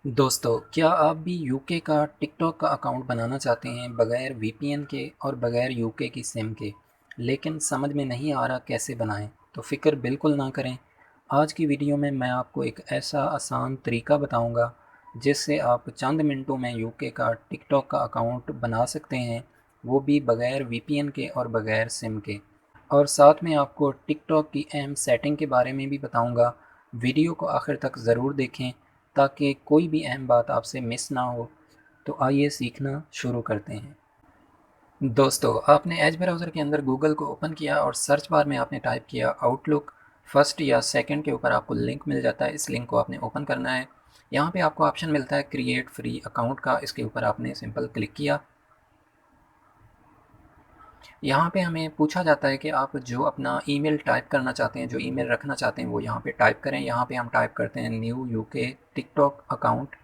दोस्तों, क्या आप भी यूके का टिकटॉक का अकाउंट बनाना चाहते हैं बगैर वीपीएन के और बगैर यूके की सिम के, लेकिन समझ में नहीं आ रहा कैसे बनाएं? तो फ़िक्र बिल्कुल ना करें। आज की वीडियो में मैं आपको एक ऐसा आसान तरीका बताऊंगा जिससे आप चंद मिनटों में यूके का टिकटॉक का अकाउंट बना सकते हैं, वो भी बगैर वीपीएन के और बगैर सिम के। और साथ में आपको टिकटॉक की अहम सेटिंग के बारे में भी बताऊंगा। वीडियो को आखिर तक ज़रूर देखें ताकि कोई भी अहम बात आपसे मिस ना हो। तो आइए सीखना शुरू करते हैं। दोस्तों, आपने एज ब्राउज़र के अंदर गूगल को ओपन किया और सर्च बार में आपने टाइप किया आउटलुक। फर्स्ट या सेकंड के ऊपर आपको लिंक मिल जाता है, इस लिंक को आपने ओपन करना है। यहाँ पे आपको ऑप्शन मिलता है क्रिएट फ्री अकाउंट का, इसके ऊपर आपने सिंपल क्लिक किया। यहाँ पे हमें पूछा जाता है कि आप जो अपना ईमेल टाइप करना चाहते हैं, जो ईमेल रखना चाहते हैं, वो यहाँ पे टाइप करें। यहाँ पे हम टाइप करते हैं new UK TikTok account.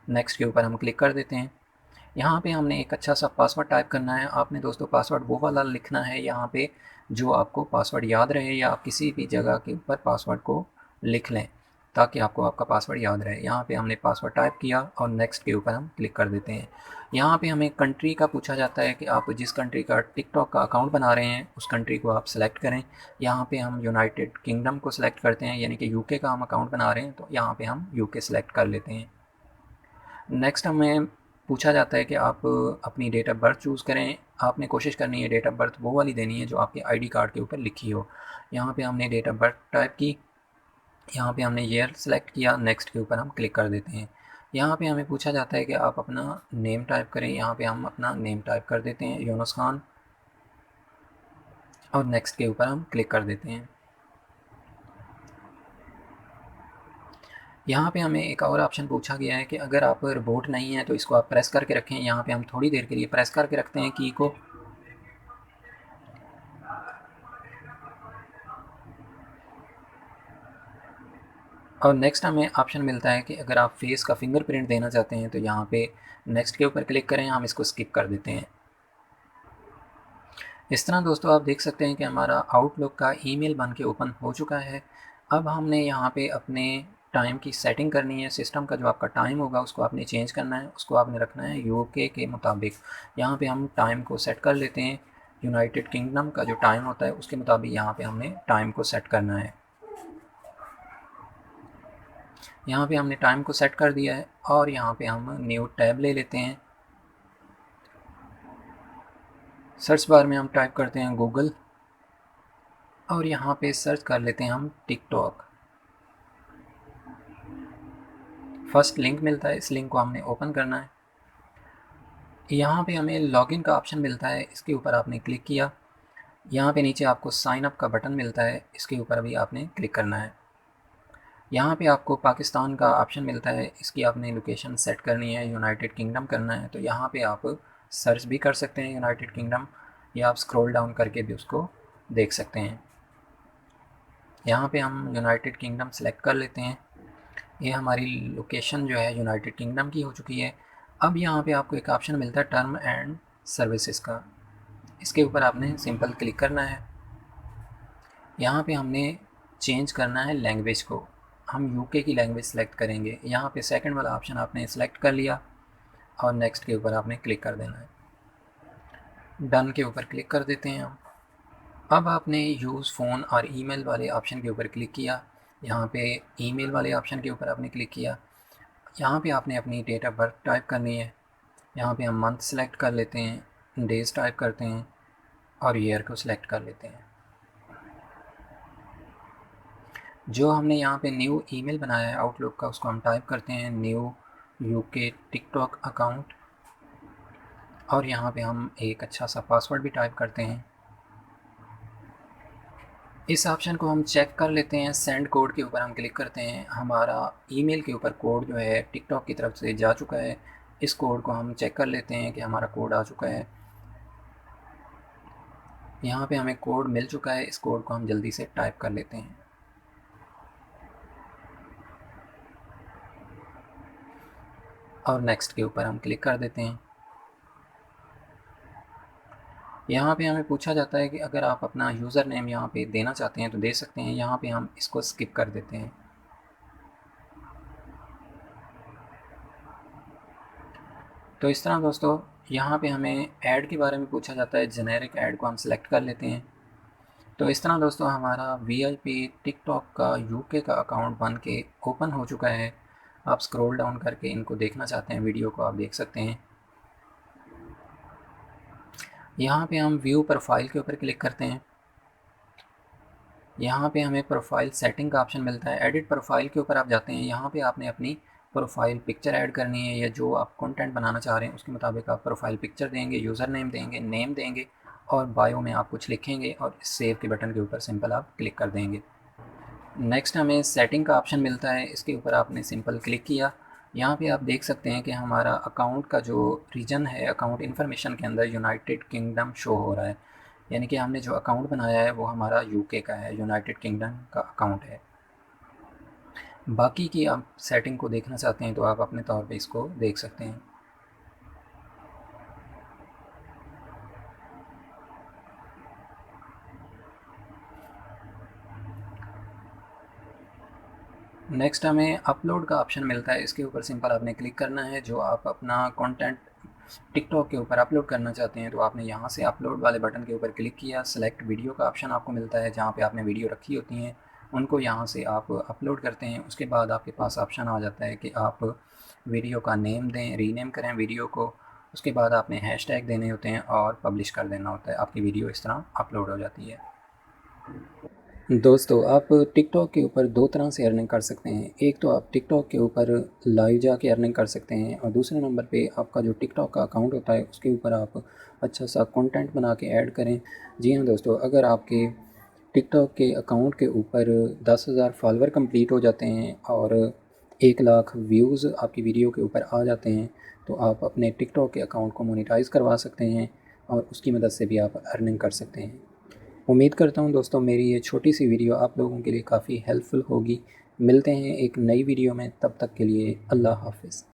Next के ऊपर हम क्लिक कर देते हैं। यहाँ पे हमने एक अच्छा सा पासवर्ड टाइप करना है। आपने दोस्तों पासवर्ड वो वाला लिखना है यहाँ पे जो आपको पासवर्ड याद रहे, या आप किसी भी जगह के ऊपर पासवर्ड को लिख लें ताकि आपको आपका पासवर्ड याद रहे। यहाँ पे हमने पासवर्ड टाइप किया और नेक्स्ट के ऊपर हम क्लिक कर देते हैं। यहाँ पे हमें कंट्री का पूछा जाता है कि आप जिस कंट्री का टिकटॉक का अकाउंट बना रहे हैं उस कंट्री को आप सेलेक्ट करें। यहाँ पे हम यूनाइटेड किंगडम को सिलेक्ट करते हैं, यानी कि यूके का हम अकाउंट बना रहे हैं तो यहाँ पे हम यूके सेलेक्ट कर लेते हैं। नेक्स्ट हमें पूछा जाता है कि आप अपनी डेट ऑफ बर्थ चूज़ करें। आपने कोशिश करनी है डेट ऑफ बर्थ वो वाली देनी है जो आपके आईडी कार्ड के ऊपर लिखी हो। यहाँ पे हमने डेट ऑफ बर्थ टाइप की। यहाँ पे हमने ईयर सेलेक्ट किया, नेक्स्ट के ऊपर हम क्लिक कर देते हैं। यहाँ पे हमें पूछा जाता है कि आप अपना नेम टाइप करें। यहाँ पे हम अपना नेम टाइप कर देते हैं यूनुस खान, और नेक्स्ट के ऊपर हम क्लिक कर देते हैं। यहाँ पे हमें एक और ऑप्शन पूछा गया है कि अगर आप रिपोर्ट नहीं है तो इसको आप प्रेस करके रखें। यहाँ पे हम थोड़ी देर के लिए प्रेस करके रखते हैं की को। और नेक्स्ट हमें ऑप्शन मिलता है कि अगर आप फेस का फिंगरप्रिंट देना चाहते हैं तो यहाँ पे नेक्स्ट के ऊपर क्लिक करें, हम इसको स्किप कर देते हैं। इस तरह दोस्तों आप देख सकते हैं कि हमारा आउटलुक का ईमेल बन के ओपन हो चुका है। अब हमने यहाँ पे अपने टाइम की सेटिंग करनी है। सिस्टम का जो आपका टाइम होगा उसको आपने चेंज करना है, उसको आपने रखना है यूके के मुताबिक। यहाँ पे हम टाइम को सेट कर लेते हैं। यूनाइटेड किंगडम का जो टाइम होता है उसके मुताबिक यहाँ पे हमने टाइम को सेट करना है। यहाँ पे हमने टाइम को सेट कर दिया है और यहाँ पे हम न्यू टैब ले लेते हैं। सर्च बार में हम टाइप करते हैं गूगल और यहाँ पे सर्च कर लेते हैं हम टिकटॉक। फर्स्ट लिंक मिलता है, इस लिंक को हमने ओपन करना है। यहाँ पे हमें लॉगिन का ऑप्शन मिलता है, इसके ऊपर आपने क्लिक किया। यहाँ पे नीचे आपको साइन अप का बटन मिलता है, इसके ऊपर भी आपने क्लिक करना है। यहाँ पे आपको पाकिस्तान का ऑप्शन मिलता है, इसकी आपने लोकेशन सेट करनी है, यूनाइटेड किंगडम करना है। तो यहाँ पे आप सर्च भी कर सकते हैं यूनाइटेड किंगडम, या आप स्क्रॉल डाउन करके भी उसको देख सकते हैं। यहाँ पे हम यूनाइटेड किंगडम सेलेक्ट कर लेते हैं। ये हमारी लोकेशन जो है यूनाइटेड किंगडम की हो चुकी है। अब यहाँ पे आपको एक ऑप्शन मिलता है टर्म एंड सर्विसेज का, इसके ऊपर आपने सिंपल क्लिक करना है। यहाँ पे हमने चेंज करना है लैंग्वेज को, हम यूके की लैंग्वेज सेलेक्ट करेंगे। यहाँ पे सेकंड वाला ऑप्शन आपने सेलेक्ट कर लिया और नेक्स्ट के ऊपर आपने क्लिक कर देना है। डन के ऊपर क्लिक कर देते हैं हम। अब आपने यूज़ फ़ोन और ईमेल वाले ऑप्शन के ऊपर क्लिक किया। यहाँ पे ईमेल वाले ऑप्शन के ऊपर आपने क्लिक किया। यहाँ पे आपने अपनी डेट ऑफ बर्थ टाइप करनी है। यहाँ पे हम मंथ सेलेक्ट कर लेते हैं, डेज टाइप करते हैं और ईयर को सिलेक्ट कर लेते हैं। जो हमने यहाँ पे न्यू ईमेल बनाया है आउटलुक का, उसको हम टाइप करते हैं न्यू यूके टिकटॉक अकाउंट, और यहाँ पे हम एक अच्छा सा पासवर्ड भी टाइप करते हैं। इस ऑप्शन को हम चेक कर लेते हैं। सेंड कोड के ऊपर हम क्लिक करते हैं। हमारा ईमेल के ऊपर कोड जो है टिकटॉक की तरफ से जा चुका है। इस कोड को हम चेक कर लेते हैं कि हमारा कोड आ चुका है। यहाँ पे हमें कोड मिल चुका है, इस कोड को हम जल्दी से टाइप कर लेते हैं और नेक्स्ट के ऊपर हम क्लिक कर देते हैं। यहाँ पे हमें पूछा जाता है कि अगर आप अपना यूज़र नेम यहाँ पे देना चाहते हैं तो दे सकते हैं। यहाँ पे हम इसको स्किप कर देते हैं। तो इस तरह दोस्तों यहाँ पे हमें ऐड के बारे में पूछा जाता है, जेनेरिक ऐड को हम सिलेक्ट कर लेते हैं। तो इस तरह दोस्तों हमारा वीआईपी टिकटॉक का यूके का अकाउंट बन के ओपन हो चुका है। आप स्क्रॉल डाउन करके इनको देखना चाहते हैं वीडियो को, आप देख सकते हैं। यहाँ पे हम व्यू प्रोफाइल के ऊपर क्लिक करते हैं। यहाँ पे हमें प्रोफाइल सेटिंग का ऑप्शन मिलता है। एडिट प्रोफाइल के ऊपर आप जाते हैं। यहाँ पे आपने अपनी प्रोफाइल पिक्चर ऐड करनी है या जो आप कंटेंट बनाना चाह रहे हैं उसके मुताबिक आप प्रोफाइल पिक्चर देंगे, यूज़र नेम देंगे, नेम देंगे और बायो में आप कुछ लिखेंगे और सेव के बटन के ऊपर सिंपल आप क्लिक कर देंगे। नेक्स्ट हमें सेटिंग का ऑप्शन मिलता है, इसके ऊपर आपने सिंपल क्लिक किया। यहाँ पे आप देख सकते हैं कि हमारा अकाउंट का जो रीजन है अकाउंट इन्फॉर्मेशन के अंदर यूनाइटेड किंगडम शो हो रहा है, यानी कि हमने जो अकाउंट बनाया है वो हमारा यूके का है, यूनाइटेड किंगडम का अकाउंट है। बाकी की आप सेटिंग को देखना चाहते हैं तो आप अपने तौर पे इसको देख सकते हैं। नेक्स्ट हमें अपलोड का ऑप्शन मिलता है, इसके ऊपर सिंपल आपने क्लिक करना है। जो आप अपना कंटेंट टिकटॉक के ऊपर अपलोड करना चाहते हैं तो आपने यहाँ से अपलोड वाले बटन के ऊपर क्लिक किया। सेलेक्ट वीडियो का ऑप्शन आपको मिलता है, जहाँ पे आपने वीडियो रखी होती हैं उनको यहाँ से आप अपलोड करते हैं। उसके बाद आपके पास ऑप्शन आ जाता है कि आप वीडियो का नेम दें, रीनेम करें वीडियो को। उसके बाद आपने हैशटैग देने होते हैं और पब्लिश कर देना होता है। आपकी वीडियो इस तरह अपलोड हो जाती है। दोस्तों आप टिकटॉक के ऊपर दो तरह से अर्निंग कर सकते हैं। एक तो आप टिकटॉक के ऊपर लाइव जाके अर्निंग कर सकते हैं और दूसरे नंबर पे आपका जो टिकटॉक का अकाउंट होता है उसके ऊपर आप अच्छा सा कंटेंट बना के ऐड करें। जी हाँ दोस्तों, अगर आपके टिकटॉक के अकाउंट के ऊपर 10,000 फॉलोवर कंप्लीट हो जाते हैं और 1,00,000 व्यूज़ आपकी वीडियो के ऊपर आ जाते हैं तो आप अपने टिकटॉक के अकाउंट को मोनेटाइज़ करवा सकते हैं और उसकी मदद से भी आप अर्निंग कर सकते हैं। उम्मीद करता हूँ दोस्तों मेरी ये छोटी सी वीडियो आप लोगों के लिए काफ़ी हेल्पफुल होगी। मिलते हैं एक नई वीडियो में, तब तक के लिए अल्लाह हाफ़िज़।